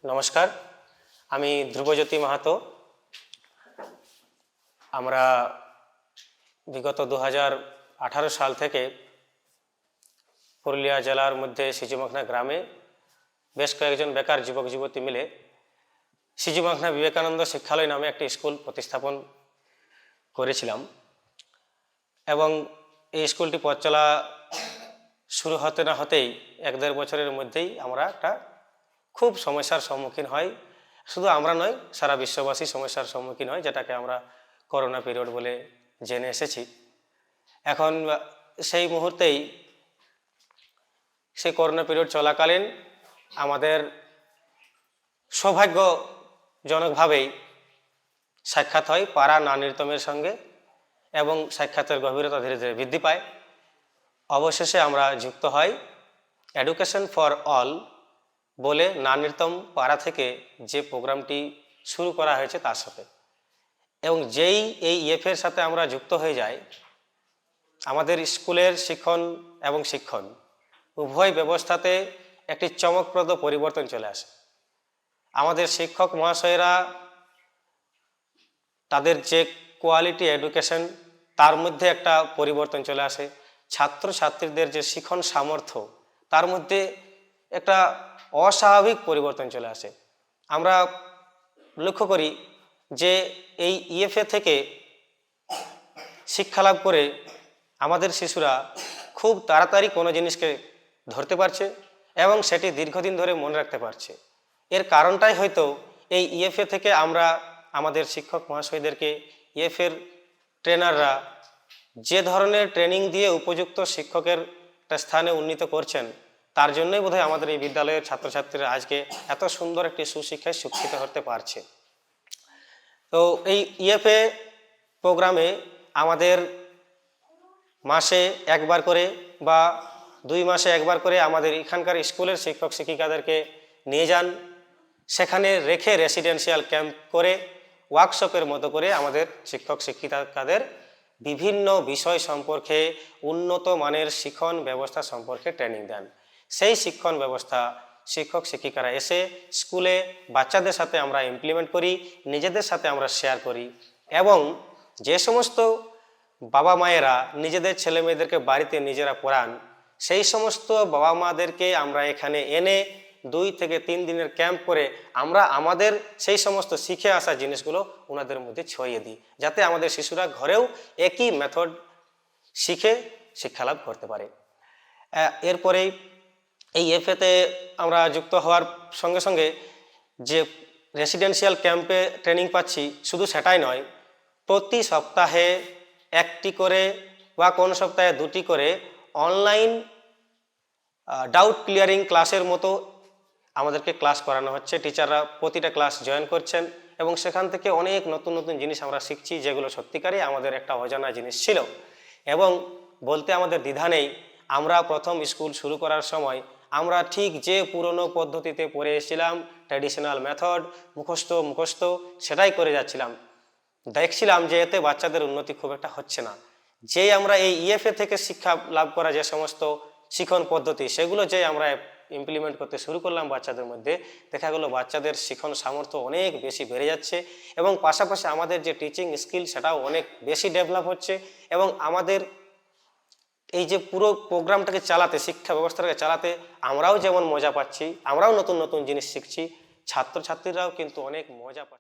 নমস্কার, আমি ধ্রুবজ্যোতি মাহাতো। আমরা বিগত 2018 সাল থেকে পুরুলিয়া জেলার মধ্যে সিজুমাখনা গ্রামে বেশ কয়েকজন বেকার যুবক যুবতী মিলে সিজুমাখনা বিবেকানন্দ শিক্ষালয় নামে একটি স্কুল প্রতিস্থাপন করেছিলাম এবং এই স্কুলটি পথ চলা শুরু হতে না হতেই 1-1.5 বছরের মধ্যেই আমরা একটা খুব সমস্যার সম্মুখীন হই। শুধু আমরা নয়, সারা বিশ্ববাসী সমস্যার সম্মুখীন হয়, যেটাকে আমরা করোনা পিরিয়ড বলে জেনে এসেছি। এখন সেই মুহূর্তেই সেই করোনা পিরিয়ড চলাকালীন আমাদের সৌভাগ্যজনকভাবেই সাক্ষাৎ হয় পাড়া নানিরতমের সঙ্গে এবং সাক্ষাতের গভীরতা ধীরে ধীরে বৃদ্ধি পায়। অবশেষে আমরা যুক্ত হই এডুকেশন ফর অল বলে নানিরতম পাড়া থেকে যে প্রোগ্রামটি শুরু করা হয়েছে তার সাথে, এবং যেই এই ইএফের সাথে আমরা যুক্ত হয়ে যাই, আমাদের স্কুলের শিক্ষণ উভয় ব্যবস্থাতে একটি চমকপ্রদ পরিবর্তন চলে আসে। আমাদের শিক্ষক মহাশয়রা তাদের যে কোয়ালিটি এডুকেশন, তার মধ্যে একটা পরিবর্তন চলে আসে। ছাত্রছাত্রীদের যে শিক্ষণ সামর্থ্য, তার মধ্যে একটা অস্বাভাবিক পরিবর্তন চলে আসে। আমরা লক্ষ্য করি যে এই ইএফএ থেকে শিক্ষা লাভ করে আমাদের শিশুরা খুব তাড়াতাড়ি কোনো জিনিসকে ধরতে পারছে এবং সেটি দীর্ঘদিন ধরে মনে রাখতে পারছে। এর কারণটাই হয়তো এই ইএফএ থেকে আমরা আমাদের শিক্ষক মহাশয়দেরকে, ইএফএর ট্রেনাররা যে ধরনের ট্রেনিং দিয়ে উপযুক্ত শিক্ষকের একটা স্থানে উন্নীত করছেন, তার জন্যই বোধহয় আমাদের এই বিদ্যালয়ের ছাত্রছাত্রীরা আজকে এত সুন্দর একটি সুশিক্ষায় শিক্ষিত হতে পারছে। তো এই ইএফএ প্রোগ্রামে আমাদের মাসে একবার করে বা 2 মাসে একবার করে আমাদের এখানকার স্কুলের শিক্ষক শিক্ষিকাদেরকে নিয়ে যান। সেখানে রেখে রেসিডেন্সিয়াল ক্যাম্প করে ওয়ার্কশপের মতো করে আমাদের শিক্ষক শিক্ষিকাদের বিভিন্ন বিষয় সম্পর্কে, উন্নত মানের শিক্ষণ ব্যবস্থা সম্পর্কে ট্রেনিং দেন। সেই শিক্ষণ ব্যবস্থা শিক্ষক শিক্ষিকারা এসে স্কুলে বাচ্চাদের সাথে আমরা ইমপ্লিমেন্ট করি, নিজেদের সাথে আমরা শেয়ার করি, এবং যে সমস্ত বাবা মায়েরা নিজেদের ছেলে মেয়েদেরকে বাড়িতে নিজেরা পড়ান, সেই সমস্ত বাবা মাদেরকে আমরা এখানে এনে 2 থেকে 3 দিনের ক্যাম্প করে আমরা আমাদের সেই সমস্ত শিখে আসা জিনিসগুলো ওনাদের মধ্যে ছড়িয়ে দিই, যাতে আমাদের শিশুরা ঘরেও একই মেথড শিখে শিক্ষালাভ করতে পারে। এরপরেই এই এফএতে আমরা যুক্ত হওয়ার সঙ্গে সঙ্গে যে রেসিডেন্সিয়াল ক্যাম্পে ট্রেনিং পাচ্ছি, শুধু সেটাই নয়, প্রতি সপ্তাহে 1টি করে বা কোন সপ্তাহে 2টি করে অনলাইন ডাউট ক্লিয়ারিং ক্লাসের মতো আমাদেরকে ক্লাস করানো হচ্ছে। টিচাররা প্রতিটা ক্লাস জয়েন করছেন এবং সেখান থেকে অনেক নতুন নতুন জিনিস আমরা শিখছি, যেগুলো সত্যিকারই আমাদের একটা অজানা জিনিস ছিল। এবং বলতে আমাদের দ্বিধা নেই, আমরা প্রথম স্কুল শুরু করার সময় আমরা ঠিক যে পুরনো পদ্ধতিতে পড়ে এসেছিলাম, ট্র্যাডিশনাল মেথড, মুখস্থ সেটাই করে যাচ্ছিলাম। দেখছিলাম যে এতে বাচ্চাদের উন্নতি খুব একটা হচ্ছে না। যেই আমরা এই ইএফএ থেকে শিক্ষা লাভ করা যে সমস্ত শিক্ষণ পদ্ধতি, সেগুলো যে আমরা ইমপ্লিমেন্ট করতে শুরু করলাম বাচ্চাদের মধ্যে, দেখা গেলো বাচ্চাদের শিক্ষণ সামর্থ্য অনেক বেশি বেড়ে যাচ্ছে এবং পাশাপাশি আমাদের যে টিচিং স্কিল, সেটাও অনেক বেশি ডেভেলপ হচ্ছে। এবং আমাদের এই যে পুরো প্রোগ্রামটাকে চালাতে, শিক্ষা ব্যবস্থাটাকে চালাতে আমরাও যেমন মজা পাচ্ছি, আমরাও নতুন নতুন জিনিস শিখছি, ছাত্রছাত্রীরাও কিন্তু অনেক মজা পাচ্ছে।